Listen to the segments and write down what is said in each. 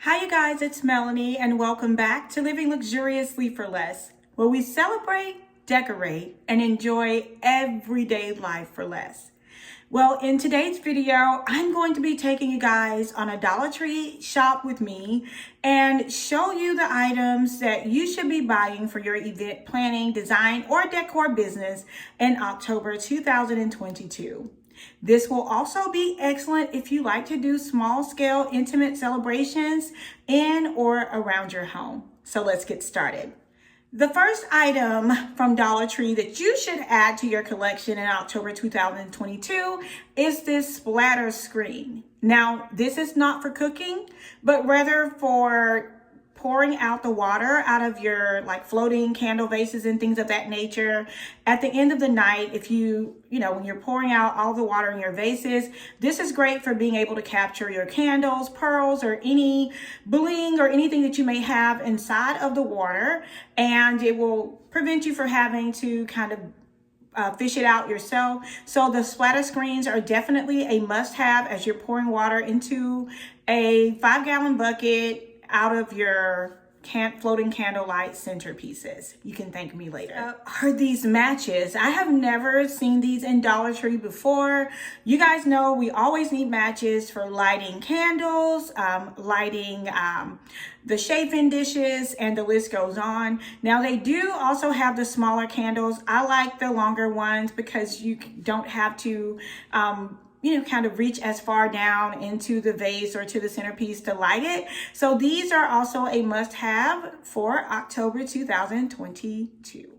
Hi you guys, it's Melanie and welcome back to Living Luxuriously for Less, where we celebrate, decorate, and enjoy everyday life for less. Well, in today's video, I'm going to be taking you guys on a Dollar Tree shop with me and show you the items that you should be buying for your event planning, design, or decor business in October 2022. This will also be excellent if you like to do small scale intimate celebrations in or around your home. So let's get started. The first item from Dollar Tree that you should add to your collection in October 2022 is this splatter screen. Now, this is not for cooking, but rather for pouring out the water out of your floating candle vases and things of that nature. At the end of the night, if when you're pouring out all the water in your vases, this is great for being able to capture your candles, pearls, or any bling or anything that you may have inside of the water. And it will prevent you from having to kind of fish it out yourself. So the splatter screens are definitely a must-have as you're pouring water into a 5-gallon bucket out of your floating candlelight centerpieces. You can thank me later. Are these matches? I have never seen these in Dollar Tree before. You guys know we always need matches for lighting candles, lighting the chafing dishes, and the list goes on. Now they do also have the smaller candles. I like the longer ones because you don't have to kind of reach as far down into the vase or to the centerpiece to light it. So these are also a must-have for October 2022.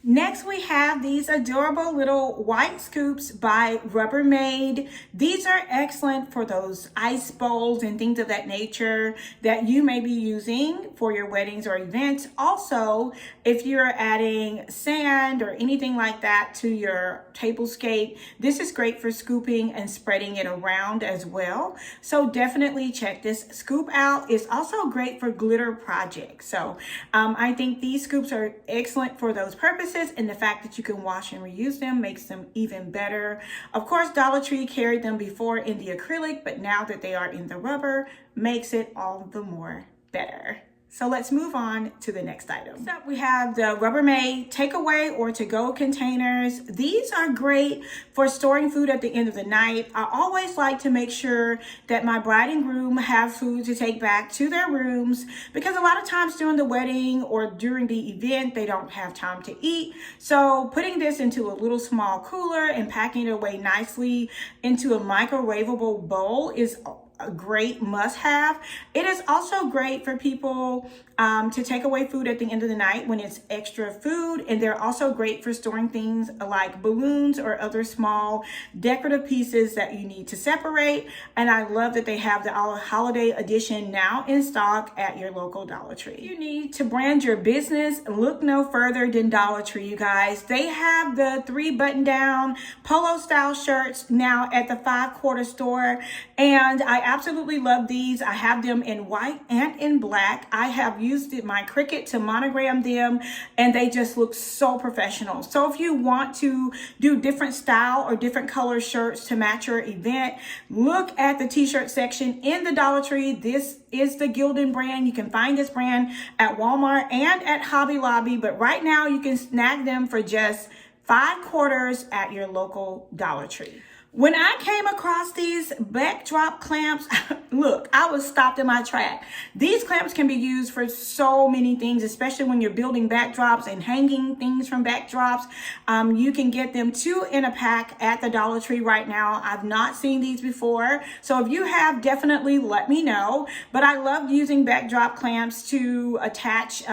Next, we have these adorable little white scoops by Rubbermaid. These are excellent for those ice bowls and things of that nature that you may be using for your weddings or events. Also, if you're adding sand or anything like that to your tablescape, this is great for scooping and spreading it around as well. So definitely check this scoop out. It's also great for glitter projects. So I think these scoops are excellent for those purposes. And the fact that you can wash and reuse them makes them even better. Of course, Dollar Tree carried them before in the acrylic, but now that they are in the rubber, makes it all the more better. So let's move on to the next item. Next up, we have the Rubbermaid takeaway or to-go containers. These are great for storing food at the end of the night. I always like to make sure that my bride and groom have food to take back to their rooms because a lot of times during the wedding or during the event, they don't have time to eat. So putting this into a little small cooler and packing it away nicely into a microwavable bowl is a great must-have. It is also great for people to take away food at the end of the night when it's extra food, and they're also great for storing things like balloons or other small decorative pieces that you need to separate. And I love that they have the holiday edition now in stock at your local Dollar Tree. If you need to brand your business, look no further than Dollar Tree, you guys. They have the 3 button-down polo style shirts now at the 5-quarter store, and I absolutely love these. I have them in white and in black. I have used my Cricut to monogram them, and they just look so professional. So if you want to do different style or different color shirts to match your event, look at the t-shirt section in the Dollar Tree. This is the Gildan brand. You can find this brand at Walmart and at Hobby Lobby, but right now you can snag them for just 5 quarters at your local Dollar Tree. When I came across these backdrop clamps, look, I was stopped in my track. These clamps can be used for so many things, especially when you're building backdrops and hanging things from backdrops. You can get them 2 in a pack at the Dollar Tree right now. I've not seen these before. So if you have, definitely let me know. But I love using backdrop clamps to attach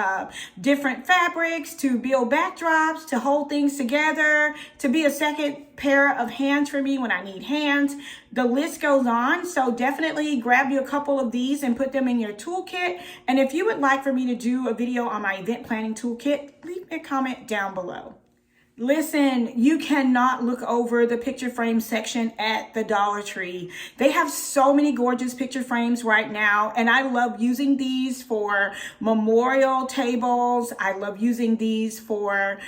different fabrics, to build backdrops, to hold things together, to be a second pair of hands for me when I need hands. The list goes on. So definitely grab you a couple of these and put them in your toolkit. And if you would like for me to do a video on my event planning toolkit, leave me a comment down below. Listen, you cannot look over the picture frame section at the Dollar Tree. They have so many gorgeous picture frames right now, and I love using these for memorial tables. I love using these for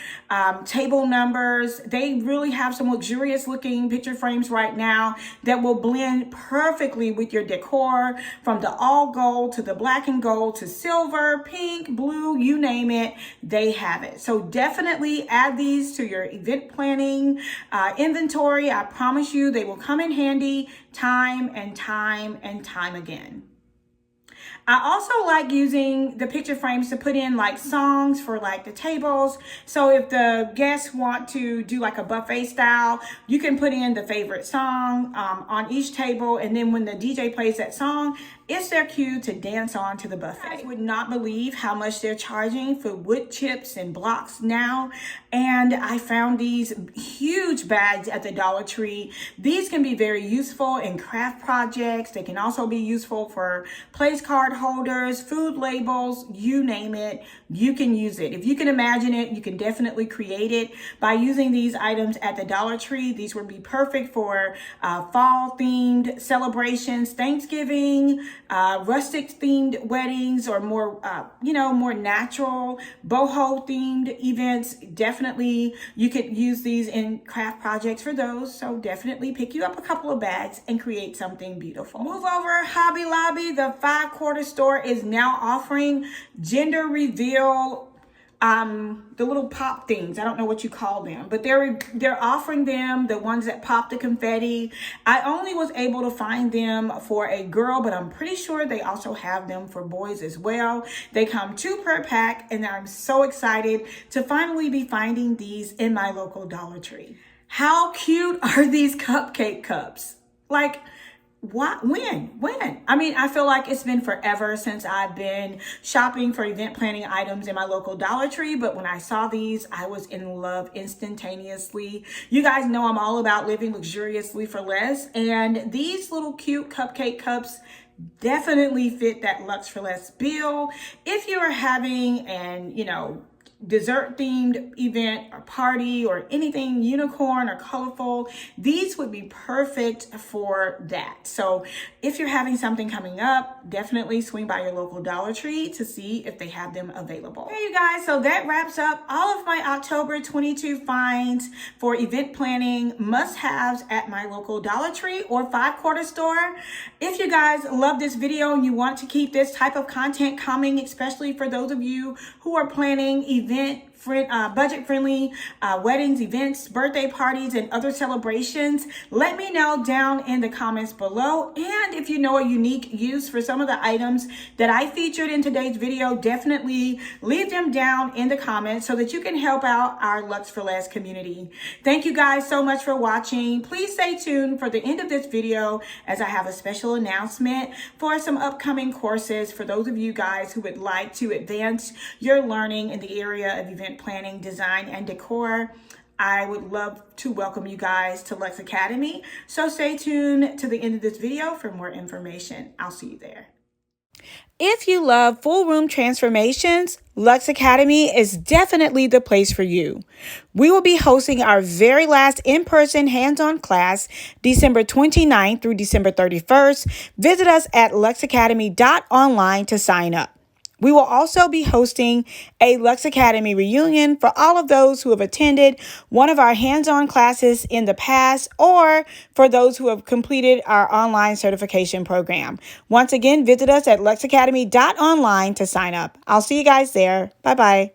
table numbers. They really have some luxurious looking picture frames right now that will blend perfectly with your decor, from the all gold to the black and gold to silver, pink, blue, you name it, they have it. So definitely add these to your event planning inventory. I promise you they will come in handy time and time and time again. I also like using the picture frames to put in like songs for like the tables. So if the guests want to do like a buffet style, you can put in the favorite song on each table. And then when the DJ plays that song, it's their cue to dance on to the buffet. I would not believe how much they're charging for wood chips and blocks now. And I found these huge bags at the Dollar Tree. These can be very useful in craft projects. They can also be useful for place card holders, food labels, you name it, you can use it. If you can imagine it, you can definitely create it by using these items at the Dollar Tree. These would be perfect for fall themed celebrations, Thanksgiving, rustic themed weddings, or more, more natural boho themed events. Definitely you could use these in craft projects for those. So definitely pick you up a couple of bags and create something beautiful. Move over. Hobby Lobby, the 5-quarter store, is now offering gender reveal, the little pop things. I don't know what you call them, but they're offering them, the ones that pop the confetti. I only was able to find them for a girl, but I'm pretty sure they also have them for boys as well. They come 2 per pack, and I'm so excited to finally be finding these in my local Dollar Tree. How cute are these cupcake cups? Like, what? When? I mean, I feel like it's been forever since I've been shopping for event planning items in my local Dollar Tree, but when I saw these, I was in love instantaneously. You guys know I'm all about living luxuriously for less, and these little cute cupcake cups definitely fit that Lux for Less bill. If you are having an, dessert themed event or party or anything unicorn or colorful, these would be perfect for that. So if you're having something coming up, definitely swing by your local Dollar Tree to see if they have them available. Hey, you guys, so that wraps up all of my October 22 finds for event planning must-haves at my local Dollar Tree or 5-quarter store. If you guys love this video and you want to keep this type of content coming, especially for those of you who are planning budget-friendly weddings, events, birthday parties, and other celebrations, let me know down in the comments below. And if you know a unique use for some of the items that I featured in today's video, definitely leave them down in the comments so that you can help out our Lux for Less community. Thank you guys so much for watching. Please stay tuned for the end of this video, as I have a special announcement for some upcoming courses for those of you guys who would like to advance your learning in the area of event planning, design, and decor. I would love to welcome you guys to Lux Academy. So stay tuned to the end of this video for more information. I'll see you there. If you love full room transformations, Lux Academy is definitely the place for you. We will be hosting our very last in-person hands-on class December 29th through December 31st. Visit us at luxacademy.online to sign up. We will also be hosting a Lux Academy reunion for all of those who have attended one of our hands-on classes in the past, or for those who have completed our online certification program. Once again, visit us at luxacademy.online to sign up. I'll see you guys there. Bye-bye.